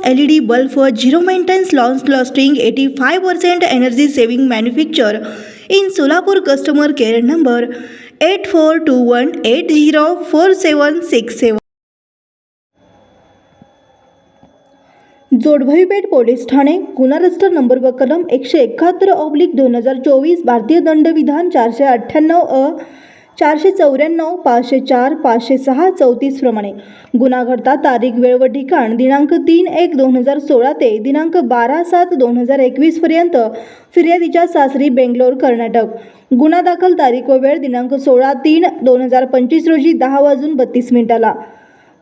LED bulb for zero maintenance long lasting 85% energy saving manufacture in Solapur. Customer care number 8421804767. Jodbhaipeth police ठाणे गुन्हा register number व कलम 171/2024 भारतीय दंडविधान 498 अ 494 504 506 34 प्रमाणे गुन्हा घडता तारीख वेळ व ठिकाण दिनांक 3/1/2016 ते दिनांक 12/7/2021 पर्यंत फिर्यादीच्या सासरी बेंगलोर कर्नाटक. गुन्हा दाखल तारीख व वेळ दिनांक 16/3/2025 रोजी 10:32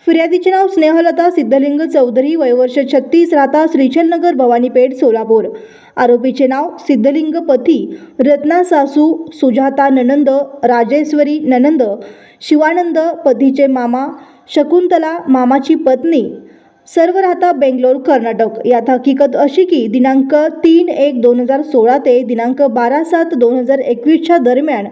फिर्यादीचे नाव स्नेहलता सिद्धलिंग चौधरी, वय वर्ष 36, राहता श्रीचल नगर, भवानीपेठ, सोलापूर. आरोपीचे नाव सिद्धलिंग, पती रत्ना, सासू सुजाता ननंद, राजेश्वरी ननंद, शिवानंद, पतीचे मामा शकुंतला, मामाची पत्नी, सर्व राहता बेंगलोर कर्नाटक. यात हकीकत अशी की दिनांक 3/1/2016 ते दिनांक 12/7/2021 दरम्यान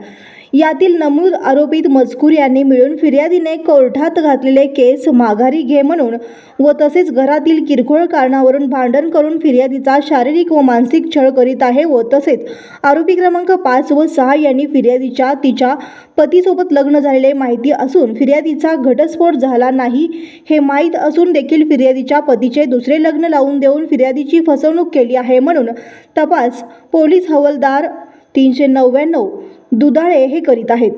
यातील नमूद आरोपित मजकूर यांनी मिळून फिर्यादीने कोर्टात घातलेले केस माघारी घे म्हणून व तसेच घरातील किरकोळ कारणावरून भांडण करून फिर्यादीचा शारीरिक व मानसिक छळ करीत आहे व तसेच आरोपी क्रमांक 5 व 6 यांनी फिर्यादीच्या तिच्या पतीसोबत लग्न झालेले माहिती असून फिर्यादीचा घटस्फोट झाला नाही हे माहीत असून देखील फिर्यादीच्या पतीचे दुसरे लग्न लावून देऊन फिर्यादीची फसवणूक केली आहे म्हणून तपास पोलीस हवालदार 399 दुधाळे हे करीत आहेत.